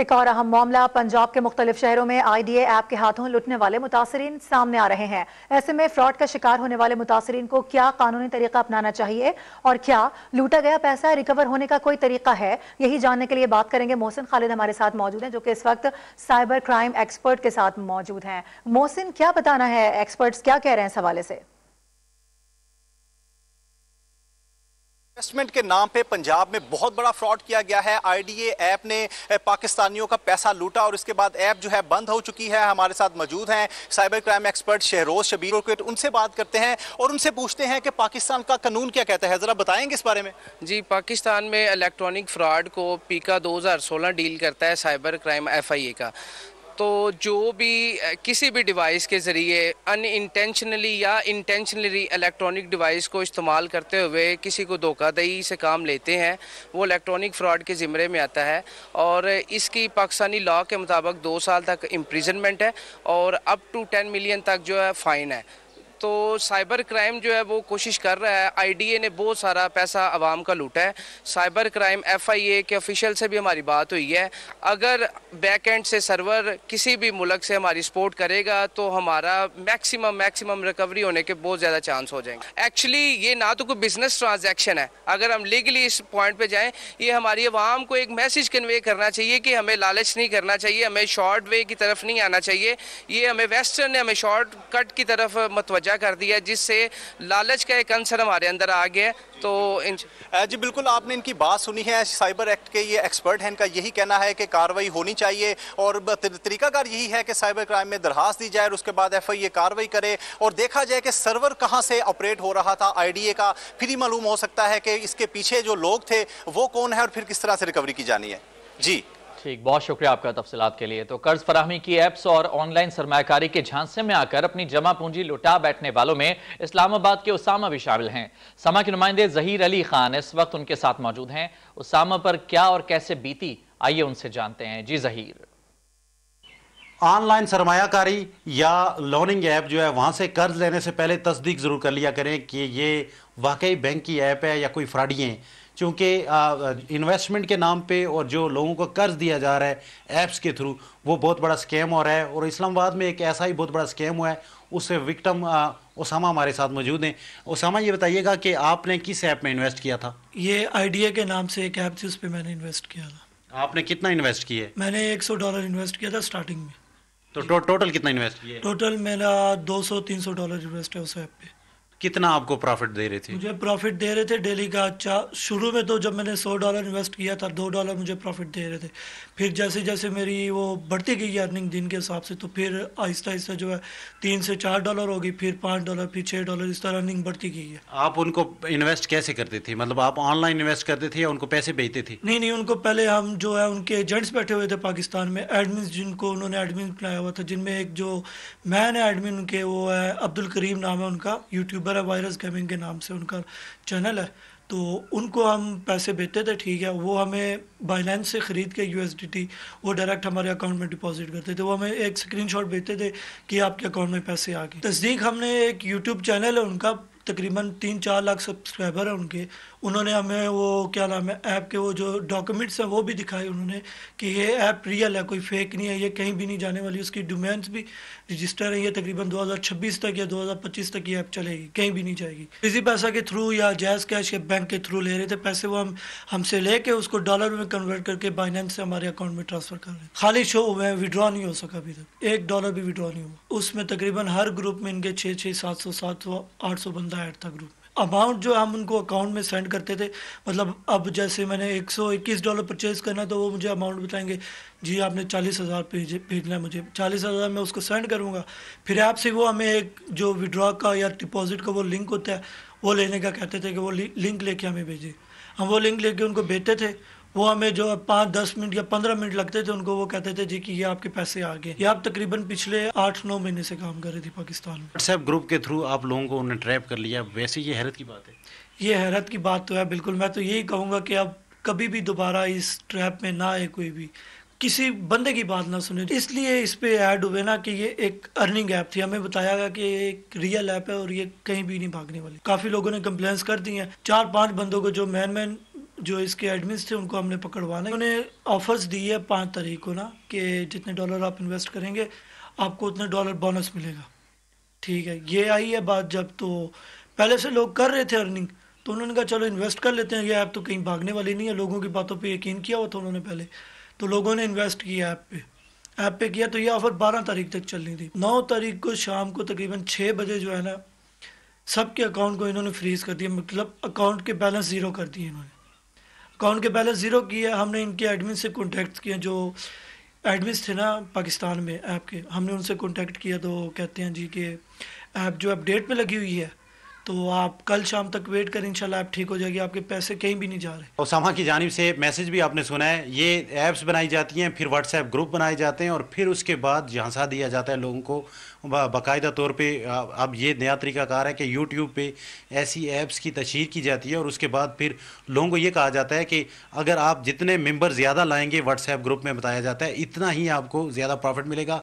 एक और अहम मामला, पंजाब के मुख्तलिफ शहरों में IDA ऐप के हाथों लुटने वाले मुतासरीन सामने आ रहे हैं। ऐसे में फ्रॉड का शिकार होने वाले मुतासरीन को क्या कानूनी तरीका अपनाना चाहिए और क्या लूटा गया पैसा रिकवर होने का कोई तरीका है, यही जानने के लिए बात करेंगे। मोहसिन खालिद हमारे साथ मौजूद हैं, जो कि इस वक्त साइबर क्राइम एक्सपर्ट के साथ मौजूद हैं। मोहसिन, क्या बताना है, एक्सपर्ट्स क्या कह रहे हैं इस हवाले से? इन्वेस्टमेंट के नाम पे पंजाब में बहुत बड़ा फ्रॉड किया गया है। IDA ऐप ने पाकिस्तानियों का पैसा लूटा और इसके बाद ऐप जो है बंद हो चुकी है। हमारे साथ मौजूद हैं cyber crime expert Shahroz Shabir, उनसे बात करते हैं और उनसे पूछते हैं कि पाकिस्तान का कानून क्या कहता है। जरा बताएंगे इस बारे में। जी, पाकिस्तान में इलेक्ट्रॉनिक फ्रॉड को पीका 2016 डील करता है साइबर क्राइम FIA का। तो जो भी किसी भी डिवाइस के ज़रिए अनइंटेंशनली या इंटेंशनली इलेक्ट्रॉनिक डिवाइस को इस्तेमाल करते हुए किसी को धोखाधड़ी से काम लेते हैं, वो इलेक्ट्रॉनिक फ़्रॉड के ज़िम्मे में आता है और इसकी पाकिस्तानी लॉ के मुताबिक 2 साल तक इम्प्रिजनमेंट है और अप टू 10 मिलियन तक जो है फ़ाइन है। तो साइबर क्राइम जो है वो कोशिश कर रहा है। IDA ने बहुत सारा पैसा आवाम का लूटा है। साइबर क्राइम FIA के ऑफिशियल से भी हमारी बात हुई है। अगर बैक एंड से सर्वर किसी भी मुल्क से हमारी सपोर्ट करेगा तो हमारा मैक्सिमम रिकवरी होने के बहुत ज़्यादा चांस हो जाएंगे। एक्चुअली ये ना तो कोई बिजनेस ट्रांजैक्शन है, अगर हम लीगली इस पॉइंट पे जाएं, ये हमारी आवाम को एक मैसेज कन्वे करना चाहिए कि हमें लालच नहीं करना चाहिए, हमें शॉर्ट वे की तरफ नहीं आना चाहिए। ये हमें वेस्टर्न ने हमें शॉर्ट कट की तरफ मतवजा कर दिया, जिससे लालच का एक अंसर हमारे अंदर आ गया। तो जी बिल्कुल, आपने इनकी बात सुनी है। साइबर एक्ट के ये एक्सपर्ट हैं, इनका यही कहना है कि कार्रवाई होनी चाहिए और तरीकाकार यही है कि साइबर क्राइम में दरखास्त दी जाए और उसके बाद FIA कार्रवाई करे और देखा जाए कि सर्वर कहां से ऑपरेट हो रहा था IDA का। फिर ही मालूम हो सकता है कि इसके पीछे जो लोग थे वो कौन है और फिर किस तरह से रिकवरी की जानी है। जी ठीक, बहुत शुक्रिया आपका तफसीलात के लिए। तो कर्ज फराहमी की ऐप्स और ऑनलाइन सरमायाकारी के झांसे में आकर अपनी जमा पूंजी लुटा बैठने वालों में इस्लामाबाद के उसामा भी शामिल हैं। समा के नुमाइंदे जहीर अली खान इस वक्त उनके साथ मौजूद हैं। उसामा पर क्या और कैसे बीती, आइए उनसे जानते हैं। जी जहीर। ऑनलाइन सरमायाकारी या लोनिंग ऐप जो है, वहाँ से कर्ज लेने से पहले तस्दीक ज़रूर कर लिया करें कि ये वाकई बैंक की ऐप है या कोई फ्रॉडी है, क्योंकि इन्वेस्टमेंट के नाम पे और जो लोगों को कर्ज दिया जा रहा है ऐप्स के थ्रू, वो बहुत बड़ा स्कैम हो रहा है। और इस्लामाबाद में एक ऐसा ही बहुत बड़ा स्कैम हुआ है, उससे विक्टिम उसामा हमारे साथ मौजूद हैं। उसामा, ये बताइएगा कि आपने किस ऐप में इन्वेस्ट किया था? ये IDA के नाम से एक ऐप थी, उस पर मैंने इन्वेस्ट किया था। आपने कितना इन्वेस्ट किया? मैंने $100 इन्वेस्ट किया था स्टार्टिंग में। तो टोटल कितना इन्वेस्ट किया? टोटल मेरा $200-300 इन्वेस्ट है उस ऐप पे। कितना आपको प्रॉफिट दे रहे थे? मुझे प्रॉफिट दे रहे थे डेली का। अच्छा, शुरू में तो जब मैंने $100 इन्वेस्ट किया था, $2 मुझे प्रॉफिट दे रहे थे। फिर जैसे जैसे मेरी वो बढ़ती गई अर्निंग दिन के हिसाब से, तो फिर आहिस्ता आहिस्ता जो है $3 से $4 होगी, फिर $5, फिर $6, इस तरह अर्निंग बढ़ती गई है। आप उनको इन्वेस्ट कैसे करते थे? मतलब आप ऑनलाइन इन्वेस्ट करते थे या उनको पैसे भेजते थे? नहीं, उनको पहले हम जो है उनके एजेंट्स बैठे हुए थे पाकिस्तान में, एडमिन, जिनको उन्होंने एडमिन बनाया हुआ था, जिनमें एक जो मैन है एडमिन उनके, वो है अब्दुल करीम नाम है उनका, यूट्यूबर है, वायरस गेमिंग के नाम से उनका चैनल है। तो उनको हम पैसे भेजते थे, ठीक है। वो हमें बाइनेंस से ख़रीद के USDT वो डायरेक्ट हमारे अकाउंट में डिपॉजिट करते थे। वो हमें एक स्क्रीनशॉट भेजते थे कि आपके अकाउंट में पैसे आ गए। तस्दीक हमने एक यूट्यूब चैनल है उनका, तकरीबन 3-4 लाख सब्सक्राइबर है उनके। उन्होंने हमें वो क्या नाम है ऐप के वो जो डॉक्यूमेंट्स हैं वो भी दिखाए उन्होंने कि ये ऐप रियल है, कोई फेक नहीं है, ये कहीं भी नहीं जाने वाली। उसकी डोमेन्स भी रजिस्टर है, ये तकरीबन 2026 तक या 2025 तक ये ऐप चलेगी, कहीं भी नहीं जाएगी। इसी पैसा के थ्रू या जैज़ कैश या बैंक के थ्रू ले रहे थे पैसे, वो हमसे लेके उसको डॉलर में कन्वर्ट करके बाइनेंस से हमारे अकाउंट में ट्रांसफ़र कर रहे हैं। खाली शो हुए हैं, विड्रॉ नहीं हो सका अभी तक, $1 भी विड्रॉ नहीं हुआ। उसमें तकरीबन हर ग्रुप में इनके 600, 700, 700, 800 बंदा ऐड था ग्रुप में। अमाउंट जो हम उनको अकाउंट में सेंड करते थे, मतलब अब जैसे मैंने $121 परचेज़ करना, तो वो मुझे अमाउंट बताएंगे, जी आपने 40,000 भेजना है, मुझे 40,000 मैं उसको सेंड करूँगा। फिर ऐप से वो हमें एक जो विड्रॉ का या डिपॉजिट का वो लिंक होता है, वो लेने का कहते थे कि वो लिंक लेके हमें भेजिए। हम वो लिंक लेके उनको भेजते थे। वो हमें जो 5-10 मिनट या 15 मिनट लगते थे, उनको वो कहते थे जी कि ये आपके पैसे आ गए। ये आप तकरीबन पिछले 8-9 महीने से काम कर रही थी पाकिस्तान में। व्हाट्सएप ग्रुप के थ्रू आप लोगों को उन्हें ट्रैप कर लिया, वैसे ये हैरत की बात है? ये हैरत की बात तो है, बिल्कुल। मैं तो यही कहूँगा कि अब कभी भी दोबारा इस ट्रैप में ना आए, कोई भी किसी बंदे की बात ना सुने। इसलिए इस पे ऐड हुए ना कि ये एक अर्निंग ऐप थी, हमें बताया गया कि ये एक रियल ऐप है और ये कहीं भी नहीं भागने वाली। काफ़ी लोगों ने कंप्लेंट्स कर दी हैं। 4-5 बंदों को जो मैन जो इसके एडमिन्स थे उनको हमने पकड़वाना है। उन्होंने ऑफर्स दी है 5 तारीख को ना कि जितने डॉलर आप इन्वेस्ट करेंगे आपको उतने डॉलर बोनस मिलेगा। ठीक है, ये आई है बात जब, तो पहले से लोग कर रहे थे अर्निंग, तो उन्होंने कहा चलो इन्वेस्ट कर लेते हैं, ये ऐप तो कहीं भागने वाली नहीं है। लोगों की बातों पे यकीन किया हुआ था उन्होंने पहले, तो लोगों ने इन्वेस्ट किया ऐप पे किया। तो ये ऑफ़र 12 तारीख तक चलनी थी। 9 तारीख को शाम को तकरीबन 6 बजे जो है ना सबके अकाउंट को इन्होंने फ्रीज़ कर दिया, मतलब अकाउंट के बैलेंस ज़ीरो कर दिए इन्होंने। अकाउंट के बैलेंस ज़ीरो किया। हमने इनके एडमिन से कॉन्टेक्ट किया, जो एडमिन्स थे ना पाकिस्तान में ऐप के, हमने उनसे कॉन्टेक्ट किया तो कहते हैं जी कि ऐप जो अपडेट पे लगी हुई है, तो आप कल शाम तक वेट करें, इंशाल्लाह ऐप ठीक हो जाएगी, आपके पैसे कहीं भी नहीं जा रहे। उसामा की जानिब से मैसेज भी आपने सुना है, ये ऐप्स बनाई जाती हैं, फिर व्हाट्सएप ग्रुप बनाए जाते हैं और फिर उसके बाद झांसा दिया जाता है लोगों को बाकायदा तौर पे। अब ये नया तरीकाकार है कि यूट्यूब पे ऐसी ऐप्स की तशहीर की जाती है और उसके बाद फिर लोगों को ये कहा जाता है कि अगर आप जितने मेंबर ज़्यादा लाएंगे, व्हाट्सएप ग्रुप में बताया जाता है, इतना ही आपको ज़्यादा प्रॉफिट मिलेगा।